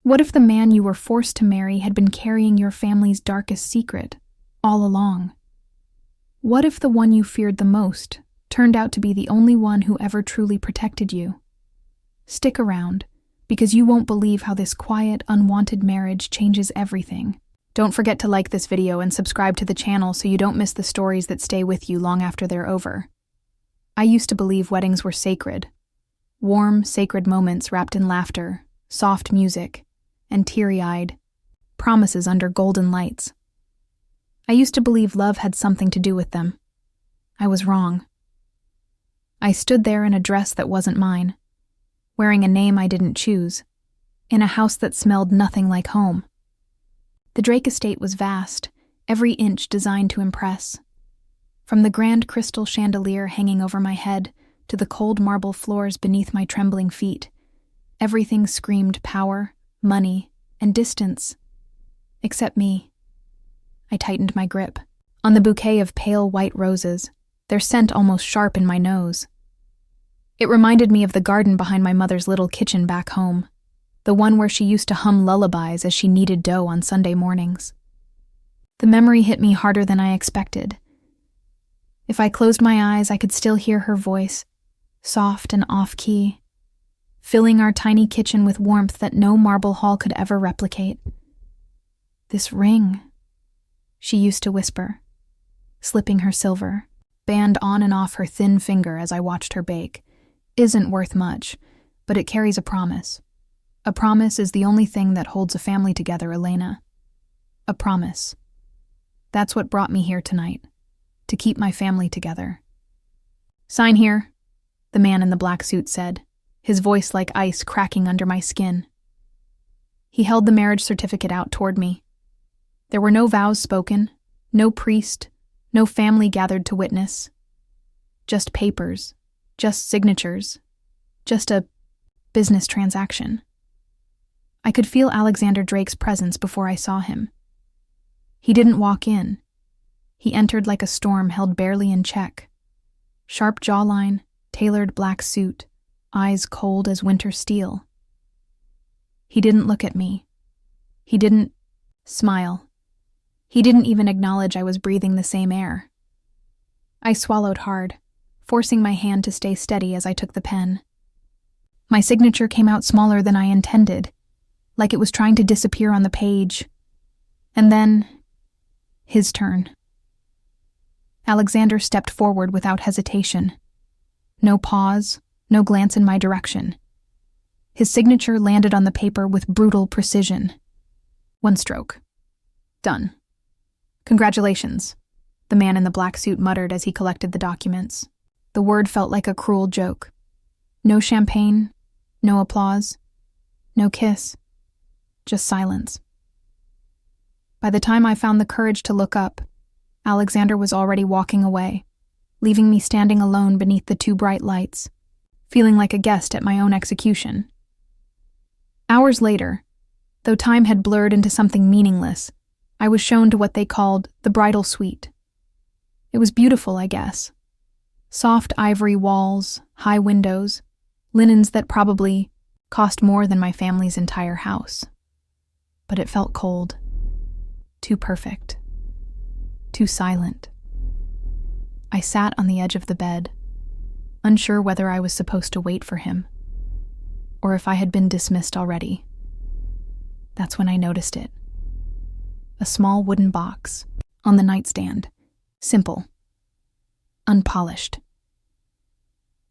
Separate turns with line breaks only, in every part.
What if the man you were forced to marry had been carrying your family's darkest secret all along? What if the one you feared the most turned out to be the only one who ever truly protected you? Stick around, because you won't believe how this quiet, unwanted marriage changes everything. Don't forget to like this video and subscribe to the channel so you don't miss the stories that stay with you long after they're over. I used to believe weddings were sacred. Warm, sacred moments wrapped in laughter, soft music, and teary-eyed promises under golden lights. I used to believe love had something to do with them. I was wrong. I stood there in a dress that wasn't mine, wearing a name I didn't choose, in a house that smelled nothing like home. The Drake estate was vast, every inch designed to impress. From the grand crystal chandelier hanging over my head to the cold marble floors beneath my trembling feet, everything screamed power, money, and distance. Except me. I tightened my grip on the bouquet of pale white roses, their scent almost sharp in my nose. It reminded me of the garden behind my mother's little kitchen back home, the one where she used to hum lullabies as she kneaded dough on Sunday mornings. The memory hit me harder than I expected. If I closed my eyes, I could still hear her voice, soft and off-key, filling our tiny kitchen with warmth that no marble hall could ever replicate. "This ring," she used to whisper, slipping her silver band on and off her thin finger as I watched her bake, "isn't worth much, but it carries a promise. A promise is the only thing that holds a family together, Elena. A promise. That's what brought me here tonight, to keep my family together." "Sign here," the man in the black suit said, his voice like ice cracking under my skin. He held the marriage certificate out toward me. There were no vows spoken, no priest, no family gathered to witness. Just papers, just signatures, just a business transaction. I could feel Alexander Drake's presence before I saw him. He didn't walk in. He entered like a storm held barely in check. Sharp jawline, tailored black suit, eyes cold as winter steel. He didn't look at me. He didn't smile. He didn't even acknowledge I was breathing the same air. I swallowed hard, forcing my hand to stay steady as I took the pen. My signature came out smaller than I intended, like it was trying to disappear on the page. And then, his turn. Alexander stepped forward without hesitation. No pause, no glance in my direction. His signature landed on the paper with brutal precision. One stroke. Done. "Congratulations," the man in the black suit muttered as he collected the documents. The word felt like a cruel joke. No champagne, no applause, no kiss, just silence. By the time I found the courage to look up, Alexander was already walking away, leaving me standing alone beneath the two bright lights, feeling like a guest at my own execution. Hours later, though time had blurred into something meaningless, I was shown to what they called the bridal suite. It was beautiful, I guess. Soft ivory walls, high windows, linens that probably cost more than my family's entire house. But it felt cold. Too perfect. Too silent. I sat on the edge of the bed, unsure whether I was supposed to wait for him, or if I had been dismissed already. That's when I noticed it. A small wooden box on the nightstand, simple, unpolished.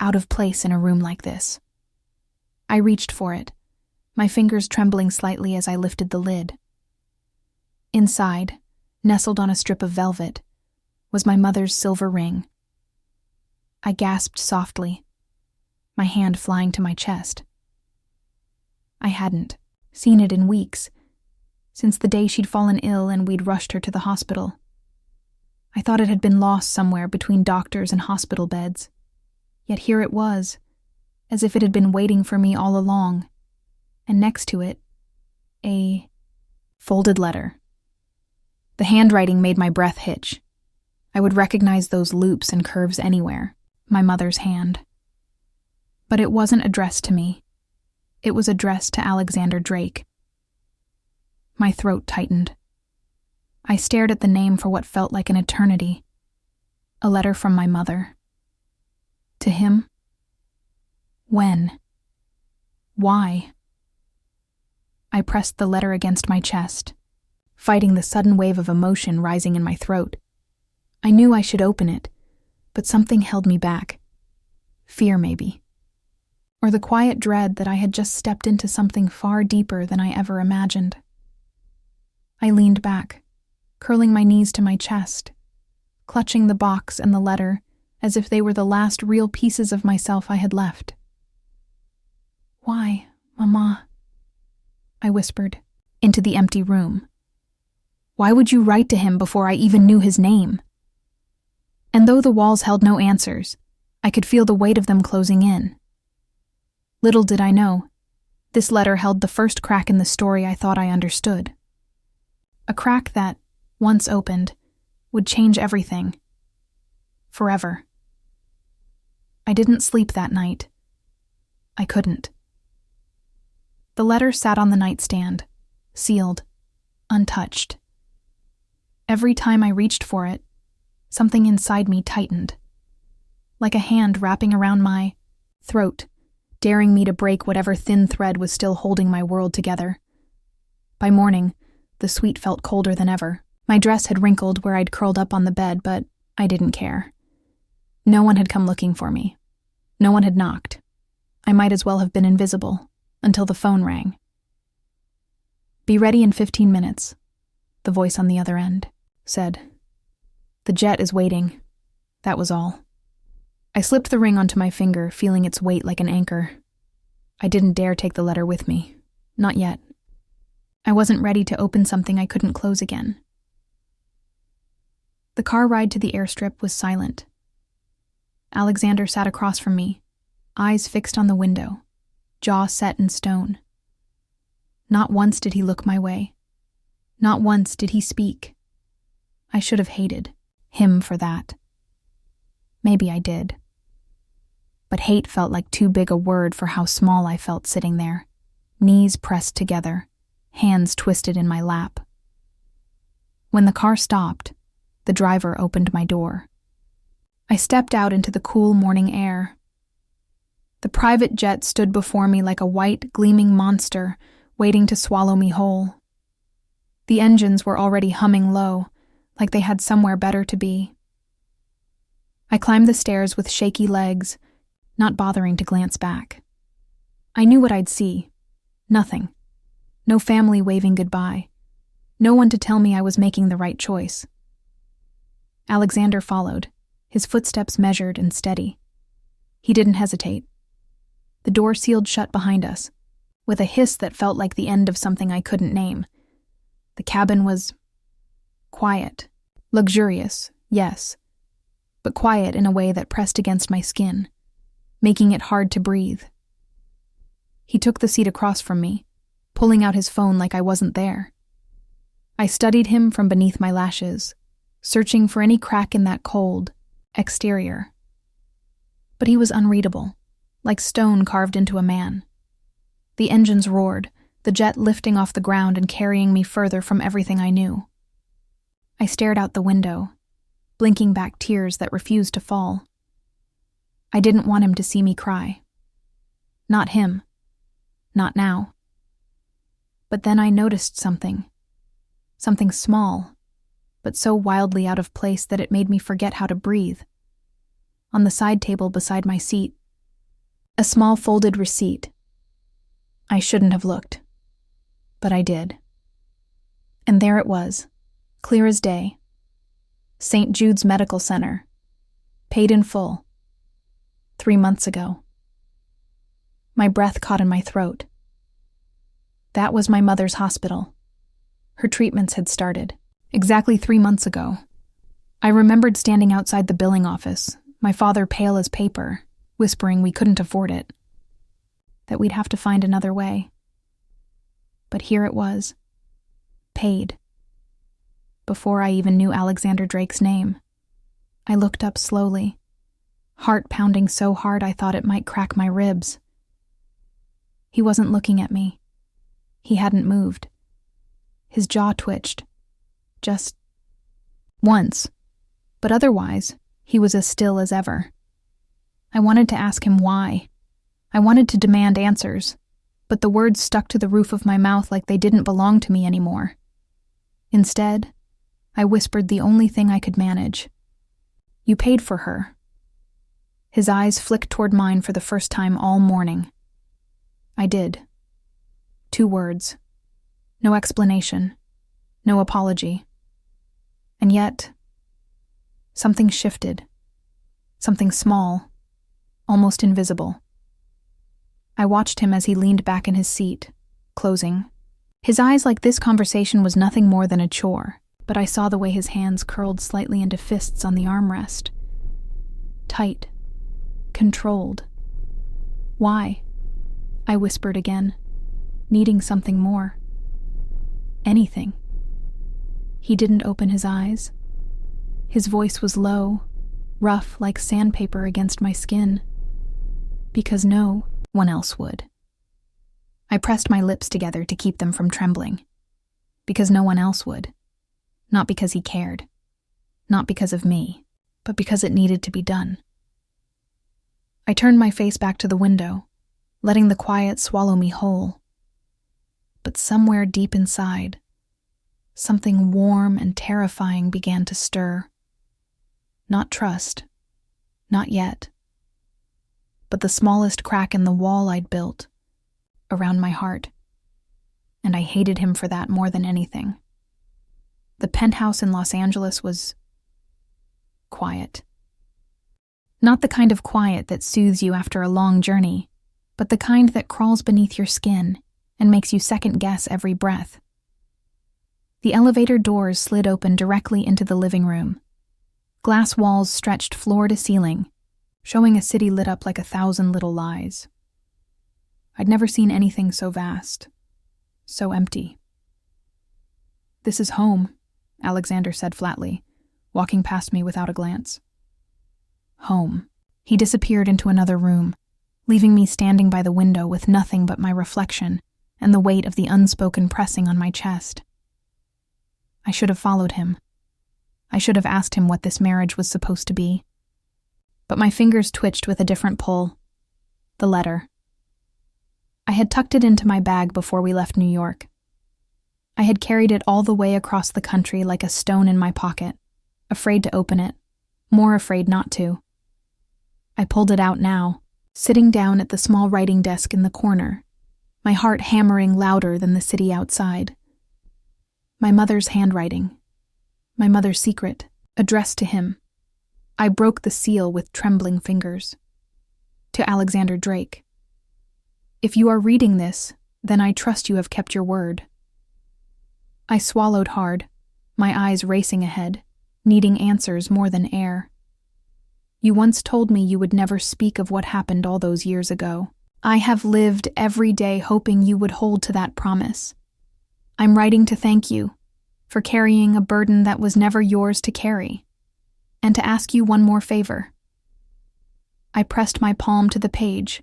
Out of place in a room like this. I reached for it, my fingers trembling slightly as I lifted the lid. Inside, nestled on a strip of velvet, was my mother's silver ring. I gasped softly, my hand flying to my chest. I hadn't seen it in weeks, since the day she'd fallen ill and we'd rushed her to the hospital. I thought it had been lost somewhere between doctors and hospital beds. Yet here it was, as if it had been waiting for me all along, and next to it, a folded letter. The handwriting made my breath hitch. I would recognize those loops and curves anywhere, my mother's hand. But it wasn't addressed to me. It was addressed to Alexander Drake. My throat tightened. I stared at the name for what felt like an eternity. A letter from my mother. To him? When? Why? I pressed the letter against my chest, fighting the sudden wave of emotion rising in my throat. I knew I should open it, but something held me back. Fear, maybe. Or the quiet dread that I had just stepped into something far deeper than I ever imagined. I leaned back, curling my knees to my chest, clutching the box and the letter as if they were the last real pieces of myself I had left. "Why, Mama?" I whispered, into the empty room. Why would you write to him before I even knew his name? And though the walls held no answers, I could feel the weight of them closing in. Little did I know, this letter held the first crack in the story I thought I understood. A crack that, once opened, would change everything. Forever. I didn't sleep that night. I couldn't. The letter sat on the nightstand, sealed, untouched. Every time I reached for it, something inside me tightened, like a hand wrapping around my throat, daring me to break whatever thin thread was still holding my world together. By morning, the suite felt colder than ever. My dress had wrinkled where I'd curled up on the bed, but I didn't care. No one had come looking for me. No one had knocked. I might as well have been invisible, until the phone rang. "Be ready in 15 minutes, the voice on the other end said. "The jet is waiting." That was all. I slipped the ring onto my finger, feeling its weight like an anchor. I didn't dare take the letter with me. Not yet. I wasn't ready to open something I couldn't close again. The car ride to the airstrip was silent. Alexander sat across from me, eyes fixed on the window, jaw set in stone. Not once did he look my way. Not once did he speak. I should have hated him for that. Maybe I did. But hate felt like too big a word for how small I felt sitting there, knees pressed together, hands twisted in my lap. When the car stopped, the driver opened my door. I stepped out into the cool morning air. The private jet stood before me like a white, gleaming monster, waiting to swallow me whole. The engines were already humming low, like they had somewhere better to be. I climbed the stairs with shaky legs, not bothering to glance back. I knew what I'd see. Nothing. No family waving goodbye. No one to tell me I was making the right choice. Alexander followed, his footsteps measured and steady. He didn't hesitate. The door sealed shut behind us, with a hiss that felt like the end of something I couldn't name. The cabin was quiet, luxurious, yes, but quiet in a way that pressed against my skin, making it hard to breathe. He took the seat across from me, pulling out his phone like I wasn't there. I studied him from beneath my lashes, searching for any crack in that cold exterior. But he was unreadable, like stone carved into a man. The engines roared, the jet lifting off the ground and carrying me further from everything I knew. I stared out the window, blinking back tears that refused to fall. I didn't want him to see me cry. Not him. Not now. But then I noticed something. Something small, but so wildly out of place that it made me forget how to breathe. On the side table beside my seat, a small folded receipt. I shouldn't have looked, but I did. And there it was, clear as day. St. Jude's Medical Center, paid in full, 3 months ago. My breath caught in my throat. That was my mother's hospital. Her treatments had started, exactly 3 months ago. I remembered standing outside the billing office, my father pale as paper, whispering we couldn't afford it, that we'd have to find another way. But here it was, paid. Before I even knew Alexander Drake's name, I looked up slowly, heart pounding so hard I thought it might crack my ribs. He wasn't looking at me. He hadn't moved. His jaw twitched. Just once. But otherwise, he was as still as ever. I wanted to ask him why. I wanted to demand answers, but the words stuck to the roof of my mouth like they didn't belong to me anymore. Instead, I whispered the only thing I could manage. You paid for her. His eyes flicked toward mine for the first time all morning. I did. 2 words. No explanation. No apology. And yet, something shifted. Something small, almost invisible. I watched him as he leaned back in his seat, closing. His eyes like this conversation was nothing more than a chore, but I saw the way his hands curled slightly into fists on the armrest. Tight. Controlled. Why? I whispered again, needing something more. Anything. He didn't open his eyes. His voice was low, rough like sandpaper against my skin. Because no one else would. I pressed my lips together to keep them from trembling. Because no one else would. Not because he cared. Not because of me, but because it needed to be done. I turned my face back to the window, letting the quiet swallow me whole. But somewhere deep inside, something warm and terrifying began to stir. Not trust. Not yet. But the smallest crack in the wall I'd built, around my heart. And I hated him for that more than anything. The penthouse in Los Angeles was quiet. Not the kind of quiet that soothes you after a long journey, but the kind that crawls beneath your skin and makes you second-guess every breath. The elevator doors slid open directly into the living room. Glass walls stretched floor to ceiling, showing a city lit up like 1,000 little lies. I'd never seen anything so vast, so empty. "This is home," Alexander said flatly, walking past me without a glance. Home. He disappeared into another room, leaving me standing by the window with nothing but my reflection and the weight of the unspoken pressing on my chest. I should have followed him. I should have asked him what this marriage was supposed to be. But my fingers twitched with a different pull. The letter. I had tucked it into my bag before we left New York. I had carried it all the way across the country like a stone in my pocket, afraid to open it, more afraid not to. I pulled it out now, sitting down at the small writing desk in the corner, my heart hammering louder than the city outside. My mother's handwriting. My mother's secret, addressed to him. I broke the seal with trembling fingers. To Alexander Drake. If you are reading this, then I trust you have kept your word. I swallowed hard, my eyes racing ahead, needing answers more than air. You once told me you would never speak of what happened all those years ago. I have lived every day hoping you would hold to that promise. I'm writing to thank you for carrying a burden that was never yours to carry, and to ask you one more favor. I pressed my palm to the page,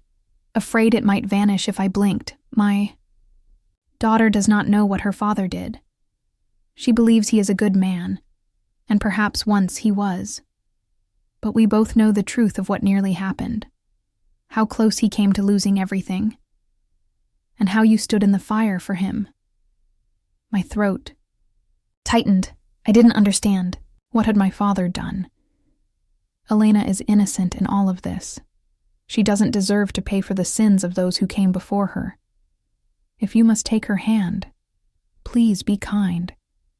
afraid it might vanish if I blinked. My daughter does not know what her father did. She believes he is a good man, and perhaps once he was. But we both know the truth of what nearly happened, how close he came to losing everything, and how you stood in the fire for him. My throat tightened. I didn't understand. What had my father done? Elena is innocent in all of this. She doesn't deserve to pay for the sins of those who came before her. If you must take her hand, please be kind.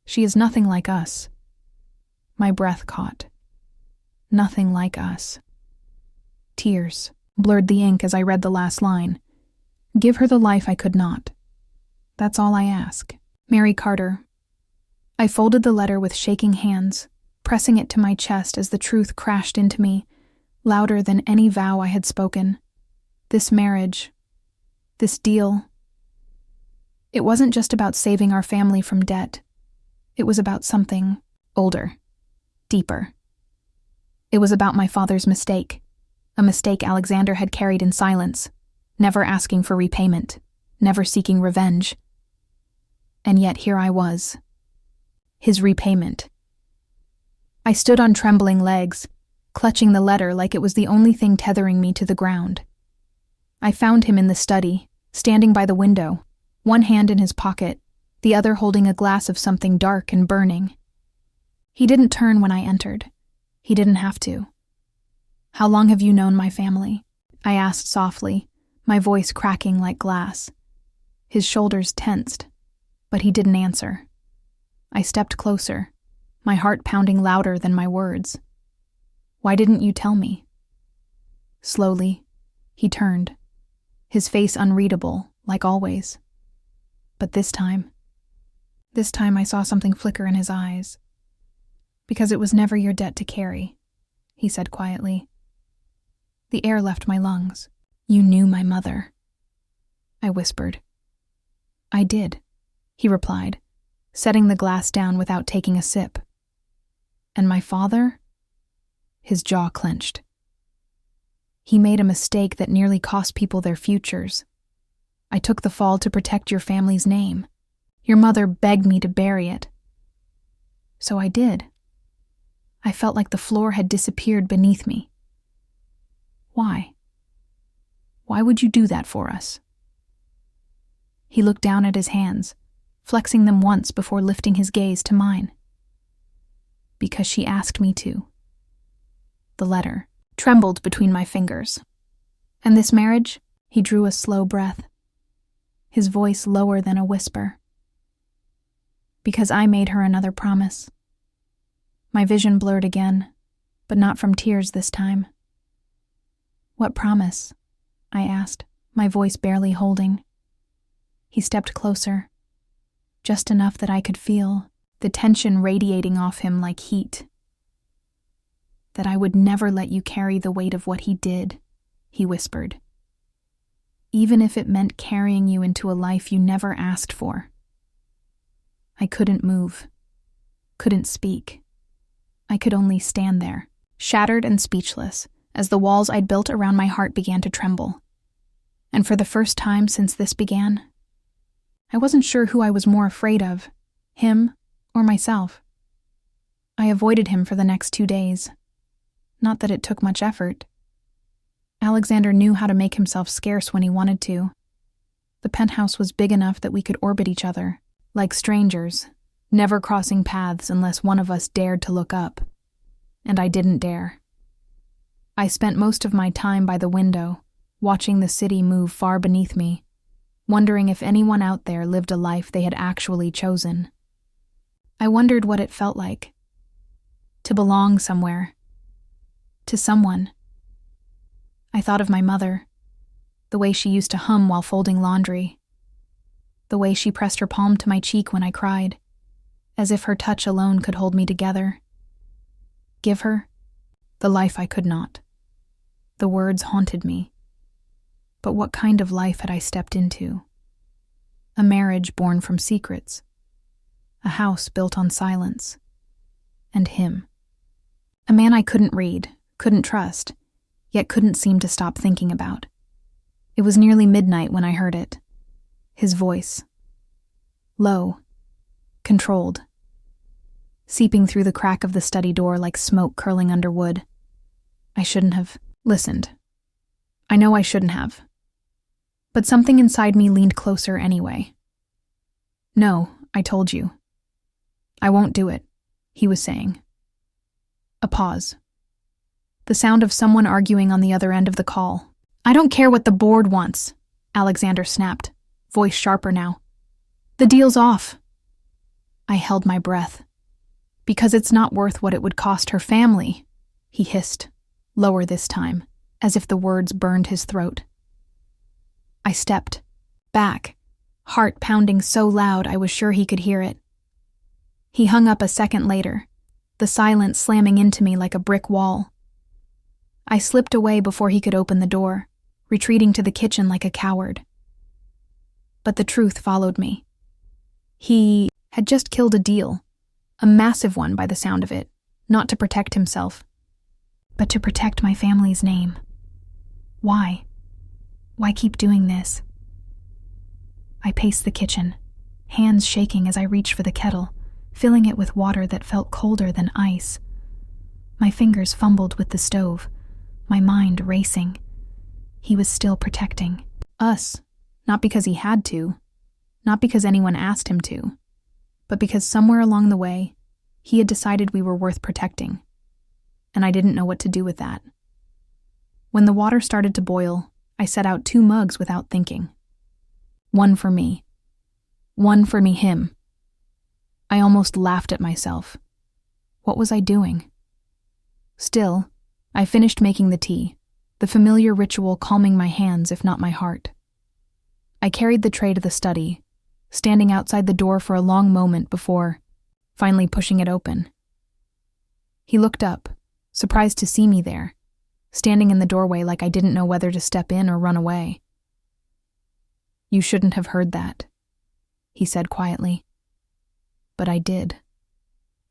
She is nothing like us. My breath caught. Nothing like us. Tears blurred the ink as I read the last line. Give her the life I could not. That's all I ask. Mary Carter. I folded the letter with shaking hands, pressing it to my chest as the truth crashed into me, louder than any vow I had spoken. This marriage, this deal. It wasn't just about saving our family from debt. It was about something older, deeper. It was about my father's mistake, a mistake Alexander had carried in silence, never asking for repayment, never seeking revenge. And yet here I was. His repayment. I stood on trembling legs, clutching the letter like it was the only thing tethering me to the ground. I found him in the study, standing by the window, one hand in his pocket, the other holding a glass of something dark and burning. He didn't turn when I entered. He didn't have to. "How long have you known my family?" I asked softly, my voice cracking like glass. His shoulders tensed, but he didn't answer. I stepped closer, my heart pounding louder than my words. "Why didn't you tell me?" Slowly, he turned, his face unreadable, like always. But this time I saw something flicker in his eyes. "Because it was never your debt to carry," he said quietly. The air left my lungs. "You knew my mother," I whispered. "I did," he replied, setting the glass down without taking a sip. "And my father?" His jaw clenched. "He made a mistake that nearly cost people their futures. I took the fall to protect your family's name. Your mother begged me to bury it. So I did. I felt like the floor had disappeared beneath me. Why? Why would you do that for us?" He looked down at his hands, flexing them once before lifting his gaze to mine. "Because she asked me to." The letter trembled between my fingers. "And this marriage?" He drew a slow breath, his voice lower than a whisper. "Because I made her another promise." My vision blurred again, but not from tears this time. "What promise?" I asked, my voice barely holding. He stepped closer, just enough that I could feel the tension radiating off him like heat. "That I would never let you carry the weight of what he did," he whispered. "Even if it meant carrying you into a life you never asked for." I couldn't move, couldn't speak. I could only stand there, shattered and speechless, as the walls I'd built around my heart began to tremble. And for the first time since this began, I wasn't sure who I was more afraid of, him or myself. I avoided him for the next 2 days. Not that it took much effort. Alexander knew how to make himself scarce when he wanted to. The penthouse was big enough that we could orbit each other, like strangers, never crossing paths unless one of us dared to look up. And I didn't dare. I spent most of my time by the window, watching the city move far beneath me, wondering if anyone out there lived a life they had actually chosen. I wondered what it felt like. To belong somewhere. To someone. I thought of my mother, the way she used to hum while folding laundry, the way she pressed her palm to my cheek when I cried, as if her touch alone could hold me together. Give her the life I could not. The words haunted me. But what kind of life had I stepped into? A marriage born from secrets. A house built on silence. And him. A man I couldn't read, couldn't trust, yet couldn't seem to stop thinking about. It was nearly midnight when I heard it. His voice. Low. Controlled. Seeping through the crack of the study door like smoke curling under wood. I shouldn't have listened. I know I shouldn't have. But something inside me leaned closer anyway. "No, I told you. I won't do it," he was saying. A pause. The sound of someone arguing on the other end of the call. "I don't care what the board wants," Alexander snapped, voice sharper now. "The deal's off." I held my breath. "Because it's not worth what it would cost her family," he hissed, lower this time, as if the words burned his throat. I stepped back, heart pounding so loud I was sure he could hear it. He hung up a second later, the silence slamming into me like a brick wall. I slipped away before he could open the door, retreating to the kitchen like a coward. But the truth followed me. He had just killed a deal, a massive one by the sound of it, not to protect himself, but to protect my family's name. Why? Why keep doing this? I paced the kitchen, hands shaking as I reached for the kettle, filling it with water that felt colder than ice. My fingers fumbled with the stove, my mind racing. He was still protecting us, not because he had to, not because anyone asked him to, but because somewhere along the way, he had decided we were worth protecting, and I didn't know what to do with that. When the water started to boil, I set out 2 mugs without thinking. One for me. One for him. I almost laughed at myself. What was I doing? Still, I finished making the tea, the familiar ritual calming my hands if not my heart. I carried the tray to the study, standing outside the door for a long moment before finally pushing it open. He looked up, surprised to see me there, standing in the doorway like I didn't know whether to step in or run away. "You shouldn't have heard that," he said quietly. But I did.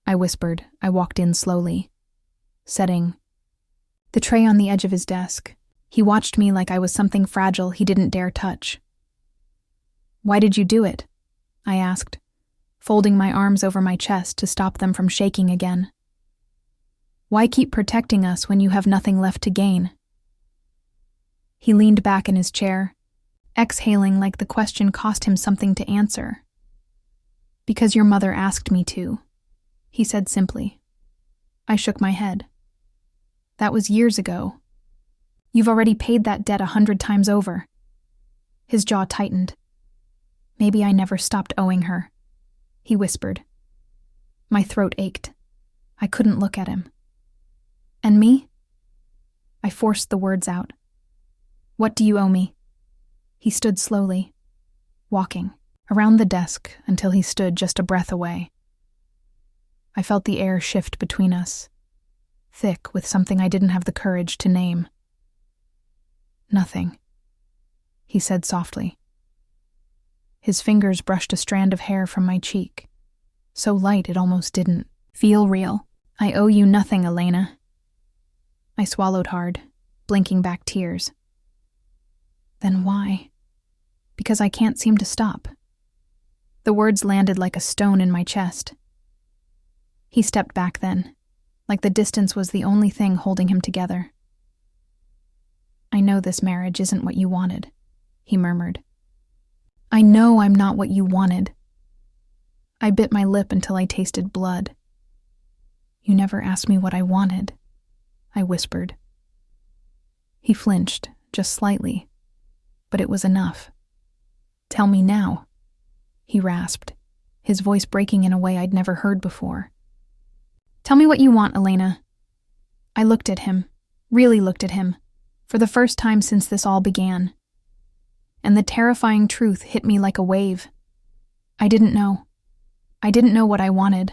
I whispered. I walked in slowly, setting the tray on the edge of his desk. He watched me like I was something fragile he didn't dare touch. "Why did you do it?" I asked, folding my arms over my chest to stop them from shaking again. "Why keep protecting us when you have nothing left to gain?" He leaned back in his chair, exhaling like the question cost him something to answer. "Because your mother asked me to," he said simply. I shook my head. "That was years ago. You've already paid that debt 100 times over." His jaw tightened. "Maybe I never stopped owing her," he whispered. My throat ached. I couldn't look at him. "And me?" I forced the words out. "What do you owe me?" He stood slowly, walking around the desk until he stood just a breath away. I felt the air shift between us, thick with something I didn't have the courage to name. "Nothing," he said softly. His fingers brushed a strand of hair from my cheek, so light it almost didn't feel real. "I owe you nothing, Elena." I swallowed hard, blinking back tears. "Then why?" "Because I can't seem to stop." The words landed like a stone in my chest. He stepped back then, like the distance was the only thing holding him together. "I know this marriage isn't what you wanted," he murmured. "I know I'm not what you wanted." I bit my lip until I tasted blood. "You never asked me what I wanted," I whispered. He flinched, just slightly, but it was enough. "Tell me now," he rasped, his voice breaking in a way I'd never heard before. "Tell me what you want, Elena." I looked at him, really looked at him, for the first time since this all began. And the terrifying truth hit me like a wave. I didn't know. I didn't know what I wanted.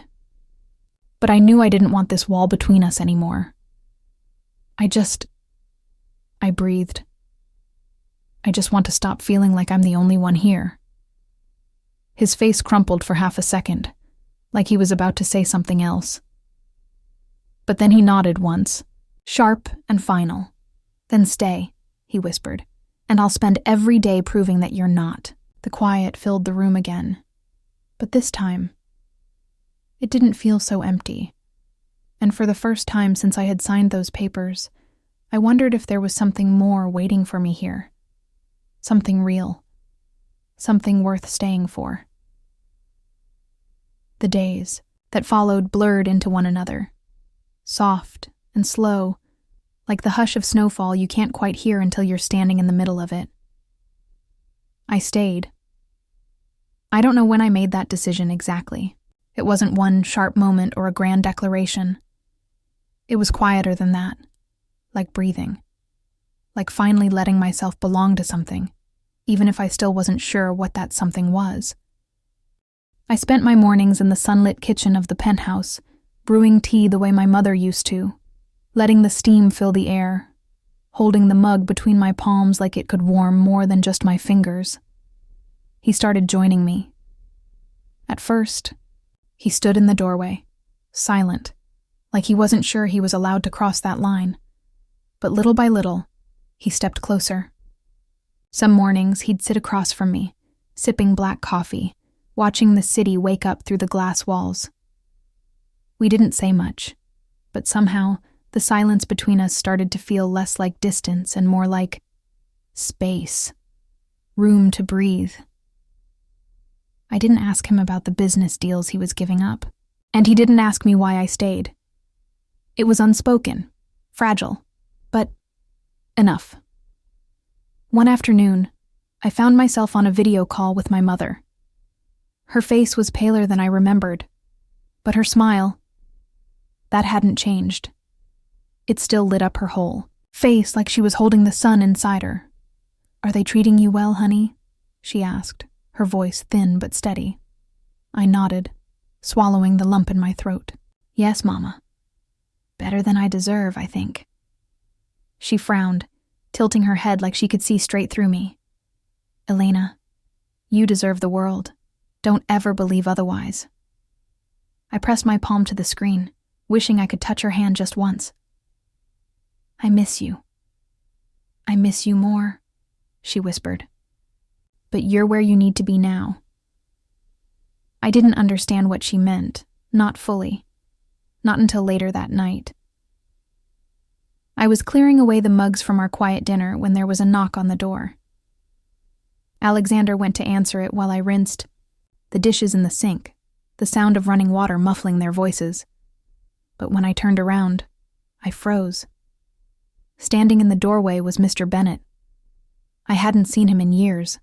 But I knew I didn't want this wall between us anymore. I breathed. "I just want to stop feeling like I'm the only one here." His face crumpled for half a second, like he was about to say something else. But then he nodded once, sharp and final. "Then stay," he whispered, "and I'll spend every day proving that you're not." The quiet filled the room again. But this time, it didn't feel so empty. And for the first time since I had signed those papers, I wondered if there was something more waiting for me here. Something real. Something worth staying for. The days that followed blurred into one another, soft and slow, like the hush of snowfall you can't quite hear until you're standing in the middle of it. I stayed. I don't know when I made that decision exactly. It wasn't one sharp moment or a grand declaration. It was quieter than that, like breathing, like finally letting myself belong to something, even if I still wasn't sure what that something was. I spent my mornings in the sunlit kitchen of the penthouse, brewing tea the way my mother used to, letting the steam fill the air, holding the mug between my palms like it could warm more than just my fingers. He started joining me. At first, he stood in the doorway, silent, like he wasn't sure he was allowed to cross that line. But little by little, he stepped closer. Some mornings, he'd sit across from me, sipping black coffee, watching the city wake up through the glass walls. We didn't say much, but somehow the silence between us started to feel less like distance and more like space, room to breathe. I didn't ask him about the business deals he was giving up, and he didn't ask me why I stayed. It was unspoken, fragile, but enough. One afternoon, I found myself on a video call with my mother. Her face was paler than I remembered, but her smile, that hadn't changed. It still lit up her whole face like she was holding the sun inside her. "Are they treating you well, honey?" she asked, her voice thin but steady. I nodded, swallowing the lump in my throat. "Yes, Mama. Better than I deserve, I think." She frowned, tilting her head like she could see straight through me. "Elena, you deserve the world. Don't ever believe otherwise." I pressed my palm to the screen, wishing I could touch her hand just once. "I miss you. I miss you more," she whispered. "But you're where you need to be now." I didn't understand what she meant, not fully. Not until later that night. I was clearing away the mugs from our quiet dinner when there was a knock on the door. Alexander went to answer it while I rinsed the dishes in the sink, the sound of running water muffling their voices. But when I turned around, I froze. Standing in the doorway was Mr. Bennett. I hadn't seen him in years.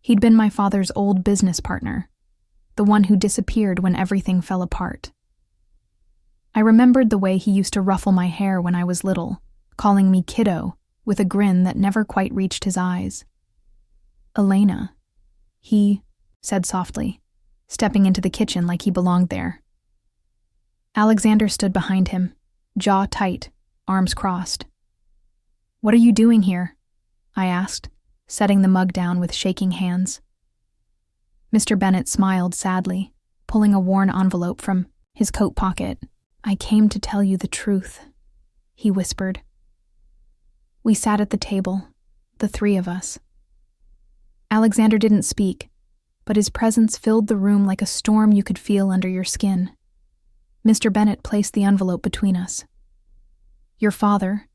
He'd been my father's old business partner, the one who disappeared when everything fell apart. I remembered the way he used to ruffle my hair when I was little, calling me kiddo, with a grin that never quite reached his eyes. "Elena," he said softly, stepping into the kitchen like he belonged there. Alexander stood behind him, jaw tight, arms crossed. "What are you doing here?" I asked, setting the mug down with shaking hands. Mr. Bennett smiled sadly, pulling a worn envelope from his coat pocket. "I came to tell you the truth," he whispered. We sat at the table, the three of us. Alexander didn't speak, but his presence filled the room like a storm you could feel under your skin. Mr. Bennett placed the envelope between us. "Your father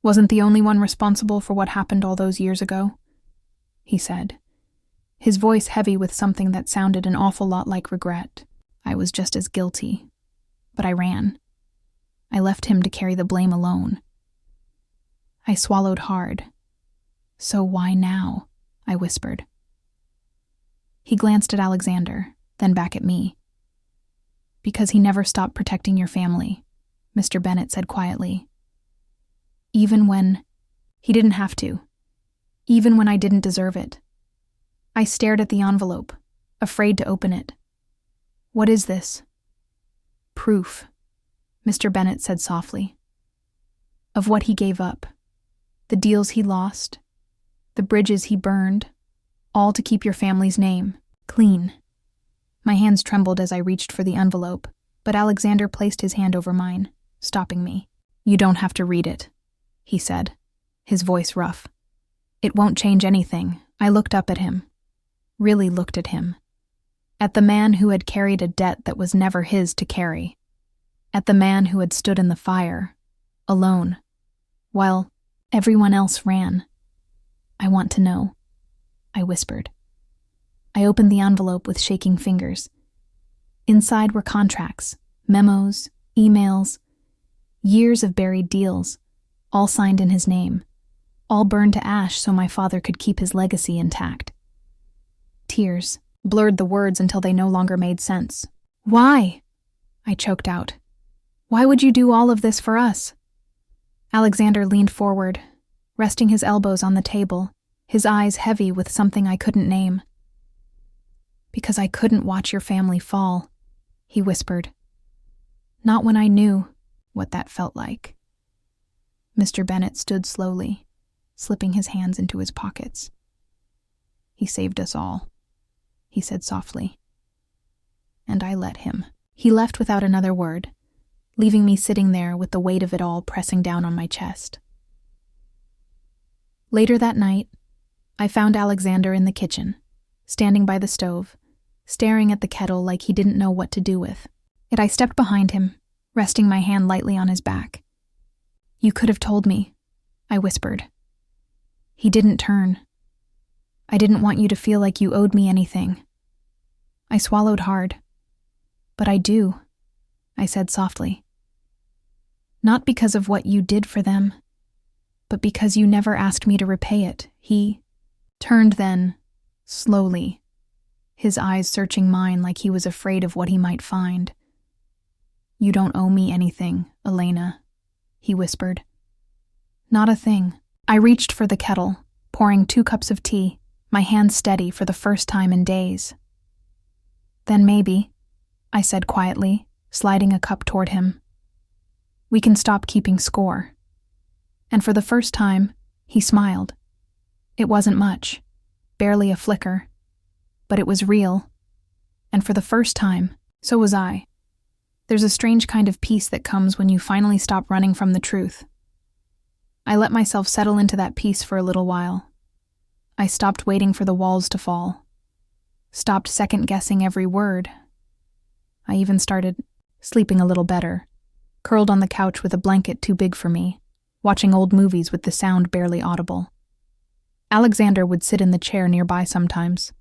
wasn't the only one responsible for what happened all those years ago," he said, his voice heavy with something that sounded an awful lot like regret. "I was just as guilty. But I ran. I left him to carry the blame alone." I swallowed hard. "So why now?" I whispered. He glanced at Alexander, then back at me. "Because he never stopped protecting your family," Mr. Bennett said quietly. "Even when he didn't have to. Even when I didn't deserve it." I stared at the envelope, afraid to open it. "What is this?" "Proof," Mr. Bennett said softly. "Of what he gave up. The deals he lost. The bridges he burned. All to keep your family's name clean." My hands trembled as I reached for the envelope, but Alexander placed his hand over mine, stopping me. "You don't have to read it," he said, his voice rough. "It won't change anything." I looked up at him. Really looked at him. At the man who had carried a debt that was never his to carry. At the man who had stood in the fire, alone, while everyone else ran. "I want to know," I whispered. I opened the envelope with shaking fingers. Inside were contracts, memos, emails, years of buried deals, all signed in his name, all burned to ash so my father could keep his legacy intact. Tears blurred the words until they no longer made sense. "Why?" I choked out. "Why would you do all of this for us?" Alexander leaned forward, resting his elbows on the table, his eyes heavy with something I couldn't name. "Because I couldn't watch your family fall," he whispered. "Not when I knew what that felt like." Mr. Bennett stood slowly, slipping his hands into his pockets. "He saved us all," he said softly. And I let him. He left without another word, leaving me sitting there with the weight of it all pressing down on my chest. Later that night, I found Alexander in the kitchen, standing by the stove, staring at the kettle like he didn't know what to do with. Yet I stepped behind him, resting my hand lightly on his back. "You could have told me," I whispered. He didn't turn. "I didn't want you to feel like you owed me anything." I swallowed hard. "But I do," I said softly. "Not because of what you did for them, but because you never asked me to repay it." He turned then, slowly, his eyes searching mine like he was afraid of what he might find. "You don't owe me anything, Elena," he whispered. "Not a thing." I reached for the kettle, pouring 2 cups of tea, my hand steady for the first time in days. "Then maybe," I said quietly, sliding a cup toward him, "we can stop keeping score." And for the first time, he smiled. It wasn't much, barely a flicker, but it was real. And for the first time, so was I. There's a strange kind of peace that comes when you finally stop running from the truth. I let myself settle into that peace for a little while. I stopped waiting for the walls to fall, stopped second-guessing every word. I even started sleeping a little better, curled on the couch with a blanket too big for me, watching old movies with the sound barely audible. Alexander would sit in the chair nearby sometimes.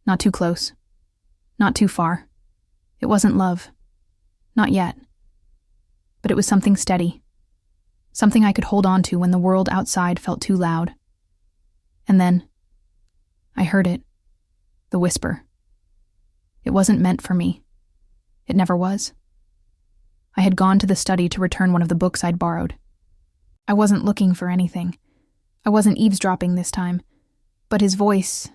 Not too close. Not too far. It wasn't love. Not yet. But it was something steady. Something I could hold on to when the world outside felt too loud. And then, I heard it. The whisper. It wasn't meant for me. It never was. I had gone to the study to return one of the books I'd borrowed. I wasn't looking for anything. I wasn't eavesdropping this time. But his voice,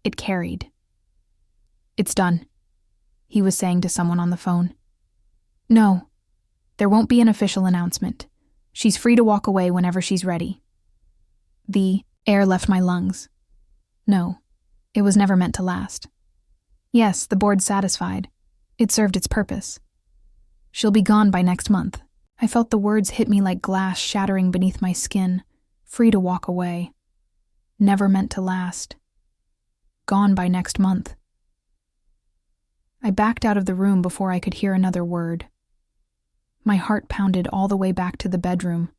it carried. "It's done," he was saying to someone on the phone. "No, there won't be an official announcement. She's free to walk away whenever she's ready." The air left my lungs. No, it was never meant to last. Yes, the board's satisfied. It served its purpose. She'll be gone by next month. I felt the words hit me like glass shattering beneath my skin. Free to walk away. Never meant to last. Gone by next month. I backed out of the room before I could hear another word. My heart pounded all the way back to the bedroom.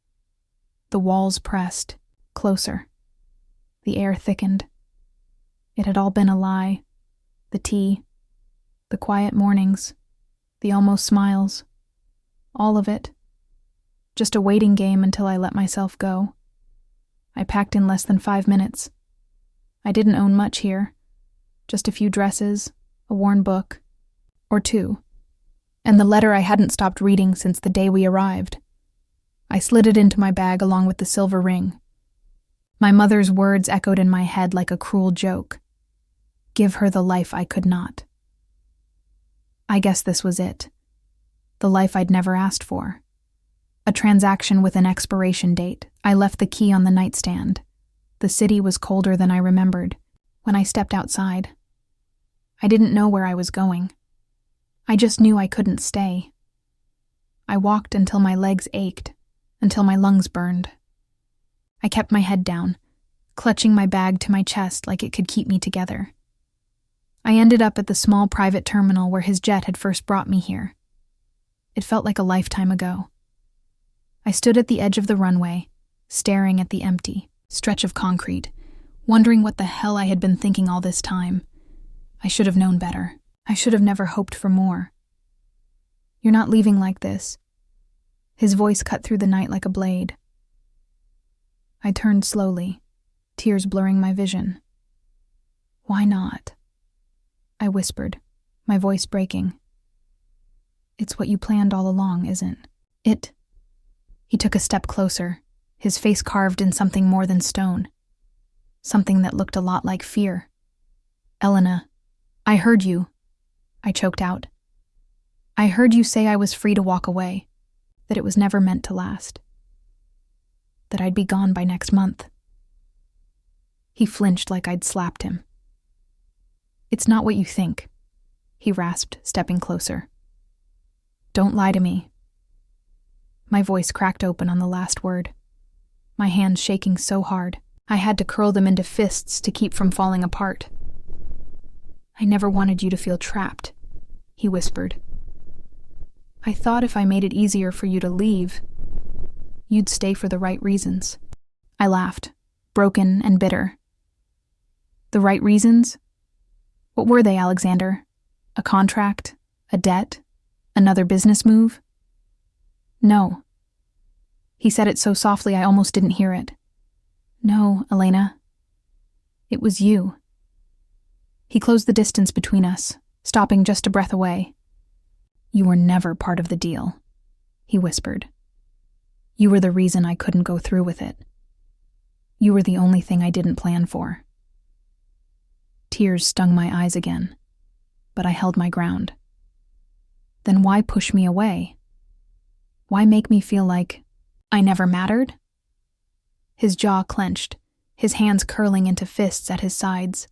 The walls pressed, closer. The air thickened. It had all been a lie. The tea, the quiet mornings, the almost smiles. All of it. Just a waiting game until I let myself go. I packed in less than 5 minutes. I didn't own much here. Just a few dresses, a worn book, or 2. And the letter I hadn't stopped reading since the day we arrived. I slid it into my bag along with the silver ring. My mother's words echoed in my head like a cruel joke. Give her the life I could not. I guess this was it. The life I'd never asked for. A transaction with an expiration date. I left the key on the nightstand. The city was colder than I remembered. When I stepped outside, I didn't know where I was going. I just knew I couldn't stay. I walked until my legs ached, until my lungs burned. I kept my head down, clutching my bag to my chest like it could keep me together. I ended up at the small private terminal where his jet had first brought me here. It felt like a lifetime ago. I stood at the edge of the runway, staring at the empty stretch of concrete, wondering what the hell I had been thinking all this time. I should have known better. I should have never hoped for more. You're not leaving like this. His voice cut through the night like a blade. I turned slowly, tears blurring my vision. Why not? I whispered, my voice breaking. It's what you planned all along, isn't it? He took a step closer, his face carved in something more than stone. Something that looked a lot like fear. Elena, I heard you. I choked out. I heard you say I was free to walk away, that it was never meant to last. That I'd be gone by next month. He flinched like I'd slapped him. It's not what you think, he rasped, stepping closer. Don't lie to me. My voice cracked open on the last word, my hands shaking so hard I had to curl them into fists to keep from falling apart. I never wanted you to feel trapped, he whispered. I thought if I made it easier for you to leave, you'd stay for the right reasons. I laughed, broken and bitter. The right reasons? What were they, Alexander? A contract? A debt? Another business move? No. He said it so softly I almost didn't hear it. No, Elena. It was you. He closed the distance between us, stopping just a breath away. You were never part of the deal, he whispered. You were the reason I couldn't go through with it. You were the only thing I didn't plan for. Tears stung my eyes again, but I held my ground. Then why push me away? Why make me feel like I never mattered? His jaw clenched, his hands curling into fists at his sides.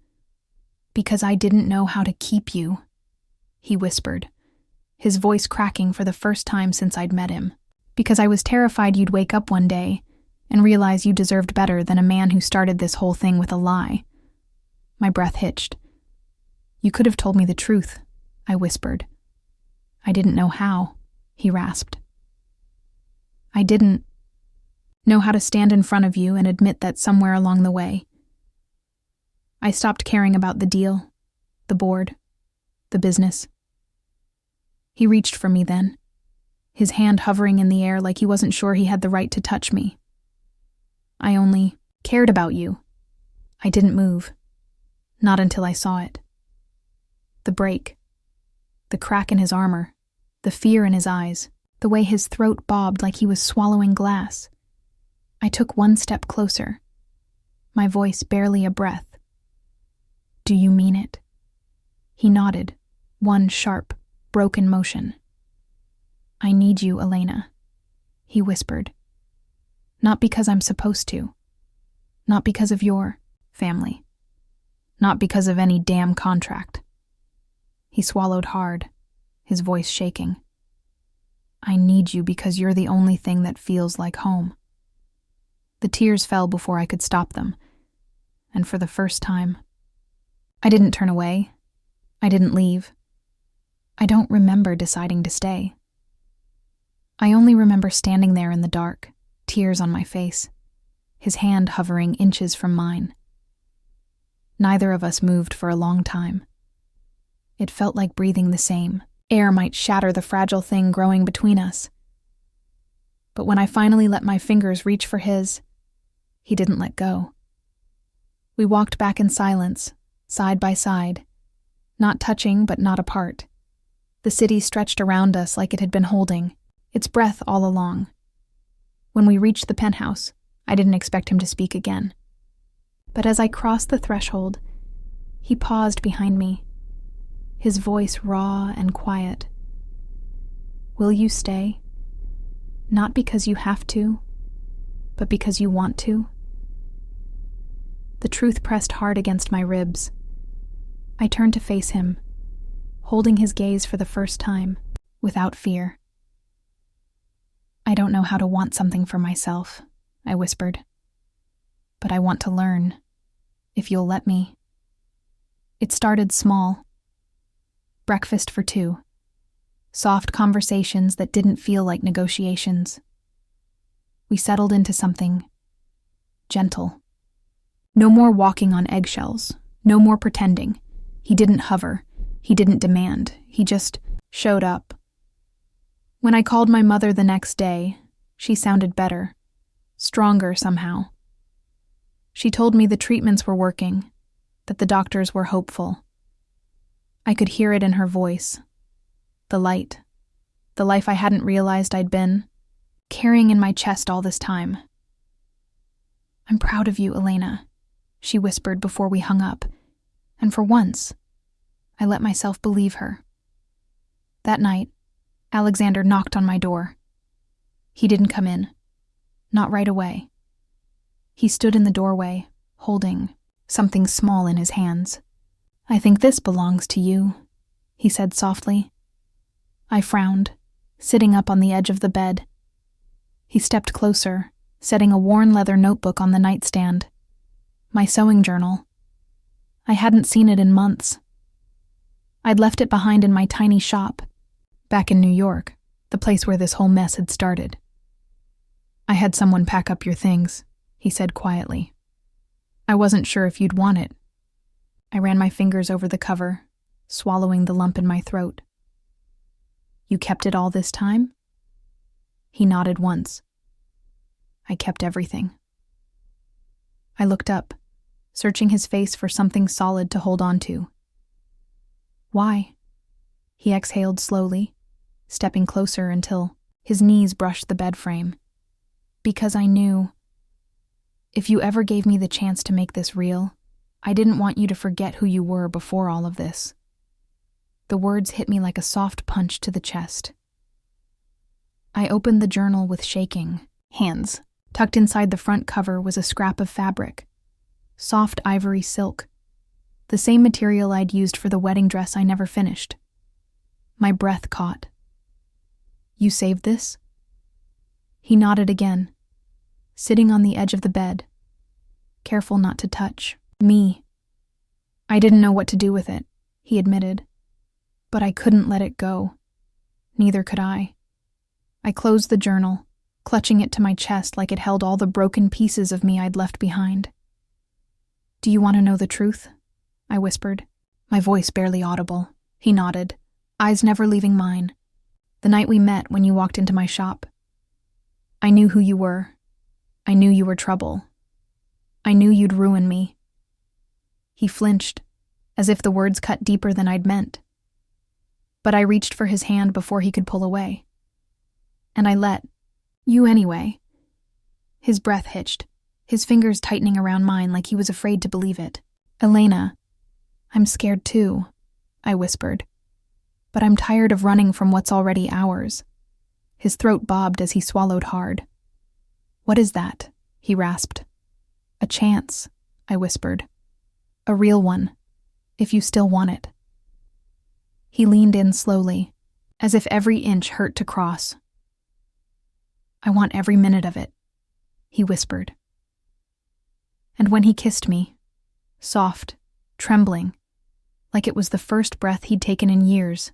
Because I didn't know how to keep you, he whispered, his voice cracking for the first time since I'd met him. Because I was terrified you'd wake up one day and realize you deserved better than a man who started this whole thing with a lie. My breath hitched. You could have told me the truth, I whispered. I didn't know how, he rasped. I didn't know how to stand in front of you and admit that somewhere along the way, I stopped caring about the deal, the board, the business. He reached for me then, his hand hovering in the air like he wasn't sure he had the right to touch me. I only cared about you. I didn't move. Not until I saw it. The break. The crack in his armor. The fear in his eyes. The way his throat bobbed like he was swallowing glass. I took one step closer. My voice barely a breath. Do you mean it? He nodded, one sharp, broken motion. I need you, Elena, he whispered. Not because I'm supposed to. Not because of your family. Not because of any damn contract. He swallowed hard, his voice shaking. I need you because you're the only thing that feels like home. The tears fell before I could stop them, and for the first time, I didn't turn away. I didn't leave. I don't remember deciding to stay. I only remember standing there in the dark, tears on my face, his hand hovering inches from mine. Neither of us moved for a long time. It felt like breathing the same. Air might shatter the fragile thing growing between us. But when I finally let my fingers reach for his, he didn't let go. We walked back in silence, side by side, not touching but not apart. The city stretched around us like it had been holding, its breath all along. When we reached the penthouse, I didn't expect him to speak again. But as I crossed the threshold, he paused behind me, his voice raw and quiet. Will you stay? Not because you have to, but because you want to? The truth pressed hard against my ribs. I turned to face him, holding his gaze for the first time, without fear. I don't know how to want something for myself, I whispered. But I want to learn, if you'll let me. It started small. Breakfast for two. Soft conversations that didn't feel like negotiations. We settled into something gentle. No more walking on eggshells, no more pretending. He didn't hover, he didn't demand, he just showed up. When I called my mother the next day, she sounded better, stronger somehow. She told me the treatments were working, that the doctors were hopeful. I could hear it in her voice. The light, the life I hadn't realized I'd been carrying in my chest all this time. I'm proud of you, Elena, she whispered before we hung up, and for once, I let myself believe her. That night, Alexander knocked on my door. He didn't come in, not right away. He stood in the doorway, holding something small in his hands. I think this belongs to you, he said softly. I frowned, sitting up on the edge of the bed. He stepped closer, setting a worn leather notebook on the nightstand. My sewing journal. I hadn't seen it in months. I'd left it behind in my tiny shop, back in New York, the place where this whole mess had started. "I had someone pack up your things," he said quietly. "I wasn't sure if you'd want it." I ran my fingers over the cover, swallowing the lump in my throat. "You kept it all this time?" He nodded once. "I kept everything." I looked up, searching his face for something solid to hold on to. "Why?" He exhaled slowly, stepping closer until his knees brushed the bed frame. "Because I knew, if you ever gave me the chance to make this real, I didn't want you to forget who you were before all of this." The words hit me like a soft punch to the chest. I opened the journal with shaking hands. Tucked inside the front cover was a scrap of fabric, soft ivory silk, the same material I'd used for the wedding dress I never finished. My breath caught. "You saved this?" He nodded again, sitting on the edge of the bed, careful not to touch me. "I didn't know what to do with it," he admitted, "but I couldn't let it go. Neither could I." I closed the journal, clutching it to my chest like it held all the broken pieces of me I'd left behind. "Do you want to know the truth?" I whispered, my voice barely audible. He nodded, eyes never leaving mine. "The night we met when you walked into my shop, I knew who you were. I knew you were trouble. I knew you'd ruin me." He flinched, as if the words cut deeper than I'd meant. But I reached for his hand before he could pull away. "And I let you anyway." His breath hitched, his fingers tightening around mine like he was afraid to believe it. "Elena, I'm scared too," I whispered. "But I'm tired of running from what's already ours." His throat bobbed as he swallowed hard. "What is that?" he rasped. "A chance," I whispered. "A real one, if you still want it." He leaned in slowly, as if every inch hurt to cross. "I want every minute of it," he whispered. And when he kissed me, soft, trembling, like it was the first breath he'd taken in years,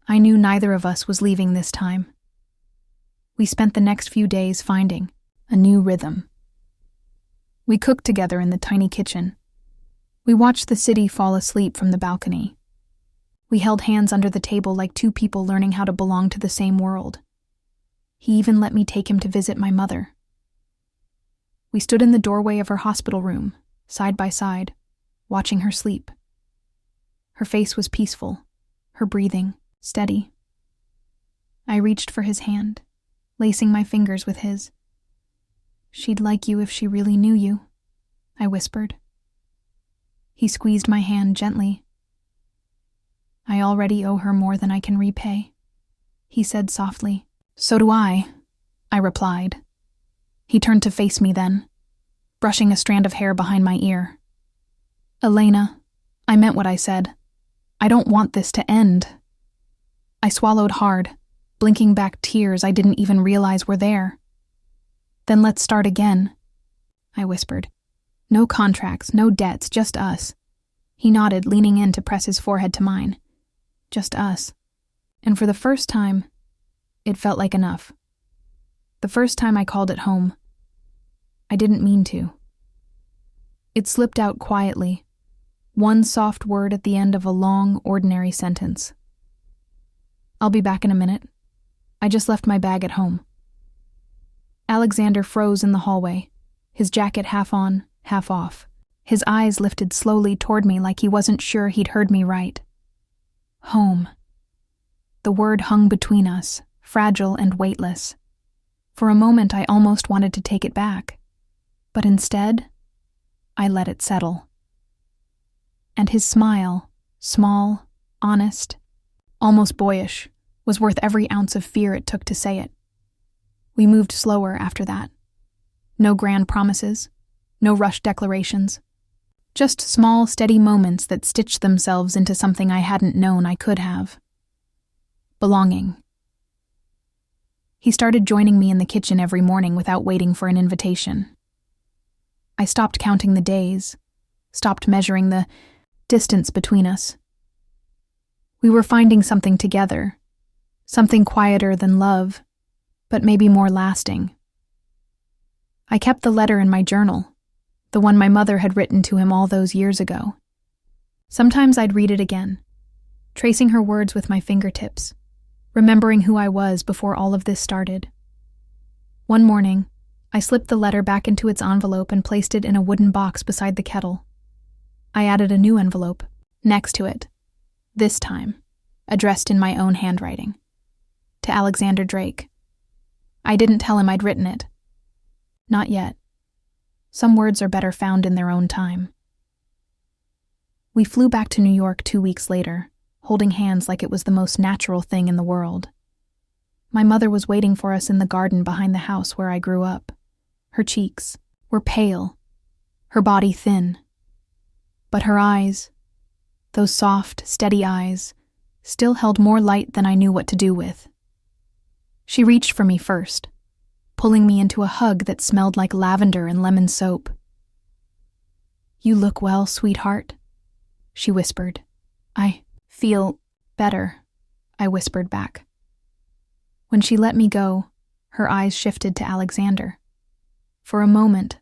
I knew neither of us was leaving this time. We spent the next few days finding a new rhythm. We cooked together in the tiny kitchen. We watched the city fall asleep from the balcony. We held hands under the table like two people learning how to belong to the same world. He even let me take him to visit my mother. We stood in the doorway of her hospital room, side by side, watching her sleep. Her face was peaceful, her breathing steady. I reached for his hand, lacing my fingers with his. "She'd like you if she really knew you," I whispered. He squeezed my hand gently. "I already owe her more than I can repay," he said softly. "So do I replied. He turned to face me then, brushing a strand of hair behind my ear. "Elena, I meant what I said. I don't want this to end." I swallowed hard, blinking back tears I didn't even realize were there. "Then let's start again," I whispered. "No contracts, no debts, just us." He nodded, leaning in to press his forehead to mine. Just us. And for the first time, it felt like enough. The first time I called it home. I didn't mean to. It slipped out quietly, one soft word at the end of a long, ordinary sentence. "I'll be back in a minute. I just left my bag at home." Alexander froze in the hallway, his jacket half on, half off. His eyes lifted slowly toward me like he wasn't sure he'd heard me right. Home. The word hung between us, fragile and weightless. For a moment I almost wanted to take it back, but instead, I let it settle. And his smile, small, honest, almost boyish, was worth every ounce of fear it took to say it. We moved slower after that. No grand promises, no rushed declarations. Just small, steady moments that stitched themselves into something I hadn't known I could have. Belonging. He started joining me in the kitchen every morning without waiting for an invitation. I stopped counting the days, stopped measuring the distance between us. We were finding something together, something quieter than love, but maybe more lasting. I kept the letter in my journal, the one my mother had written to him all those years ago. Sometimes I'd read it again, tracing her words with my fingertips, remembering who I was before all of this started. One morning, I slipped the letter back into its envelope and placed it in a wooden box beside the kettle. I added a new envelope next to it, this time addressed in my own handwriting. To Alexander Drake. I didn't tell him I'd written it. Not yet. Some words are better found in their own time. We flew back to New York 2 weeks later, holding hands like it was the most natural thing in the world. My mother was waiting for us in the garden behind the house where I grew up. Her cheeks were pale, her body thin. But her eyes, those soft, steady eyes, still held more light than I knew what to do with. She reached for me first, pulling me into a hug that smelled like lavender and lemon soap. "You look well, sweetheart," she whispered. "I feel better," I whispered back. When she let me go, her eyes shifted to Alexander. For a moment,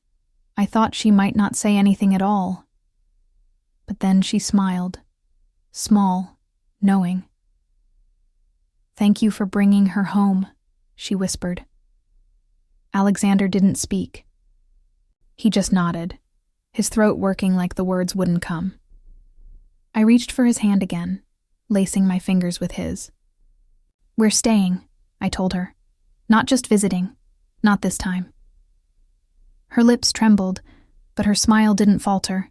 I thought she might not say anything at all. But then she smiled, small, knowing. "Thank you for bringing her home," she whispered. Alexander didn't speak. He just nodded, his throat working like the words wouldn't come. I reached for his hand again, lacing my fingers with his. "We're staying," I told her. "Not just visiting. Not this time." Her lips trembled, but her smile didn't falter.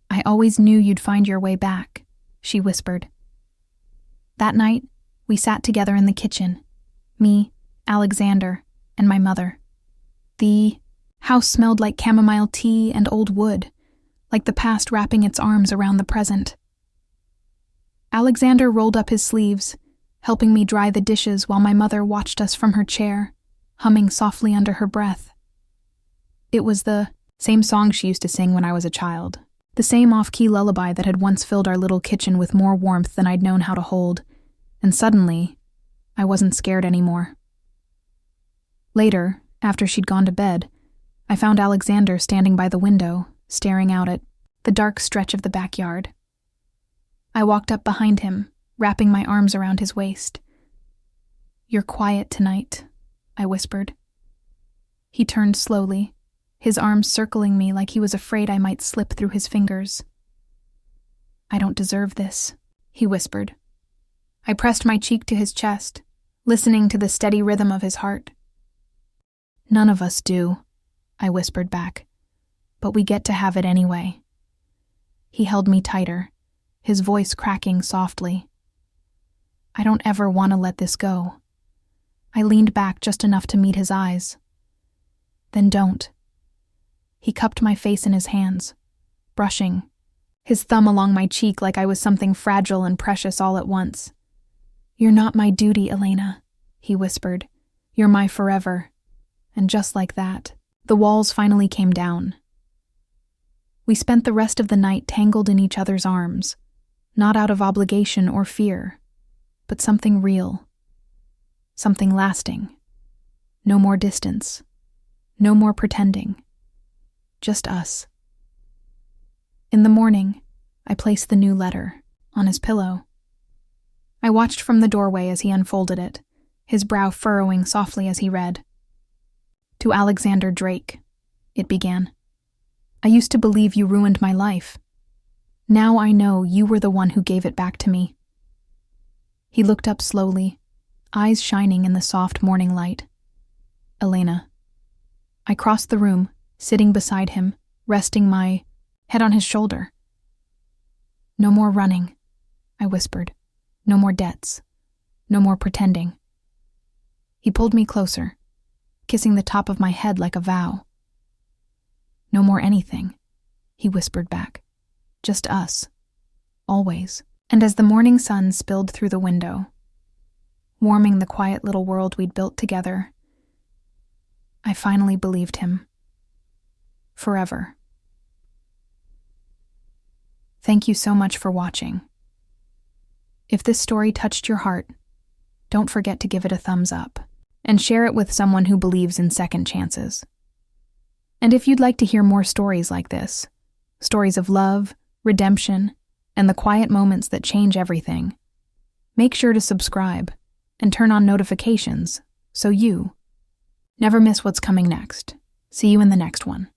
"I always knew you'd find your way back," she whispered. That night, we sat together in the kitchen, me, Alexander, and my mother. The house smelled like chamomile tea and old wood, like the past wrapping its arms around the present. Alexander rolled up his sleeves, helping me dry the dishes while my mother watched us from her chair, humming softly under her breath. It was the same song she used to sing when I was a child, the same off-key lullaby that had once filled our little kitchen with more warmth than I'd known how to hold, and suddenly, I wasn't scared anymore. Later, after she'd gone to bed, I found Alexander standing by the window, staring out at the dark stretch of the backyard. I walked up behind him, wrapping my arms around his waist. "You're quiet tonight," I whispered. He turned slowly, his arms circling me like he was afraid I might slip through his fingers. "I don't deserve this," he whispered. I pressed my cheek to his chest, listening to the steady rhythm of his heart. "None of us do," I whispered back, "but we get to have it anyway." He held me tighter, his voice cracking softly. "I don't ever want to let this go." I leaned back just enough to meet his eyes. "Then don't." He cupped my face in his hands, brushing, his thumb along my cheek like I was something fragile and precious all at once. "You're not my duty, Elena," he whispered. "You're my forever." And just like that, the walls finally came down. We spent the rest of the night tangled in each other's arms, not out of obligation or fear, but something real, something lasting. No more distance, no more pretending, just us. In the morning, I placed the new letter on his pillow. I watched from the doorway as he unfolded it, his brow furrowing softly as he read. "To Alexander Drake," it began. "I used to believe you ruined my life. Now I know you were the one who gave it back to me." He looked up slowly, eyes shining in the soft morning light. "Elena." I crossed the room, sitting beside him, resting my head on his shoulder. "No more running," I whispered. "No more debts. No more pretending." He pulled me closer, kissing the top of my head like a vow. "No more anything," he whispered back. "Just us. Always." And as the morning sun spilled through the window, warming the quiet little world we'd built together, I finally believed him. Forever. Thank you so much for watching. If this story touched your heart, don't forget to give it a thumbs up and share it with someone who believes in second chances. And if you'd like to hear more stories like this, stories of love, redemption, and the quiet moments that change everything, make sure to subscribe and turn on notifications so you never miss what's coming next. See you in the next one.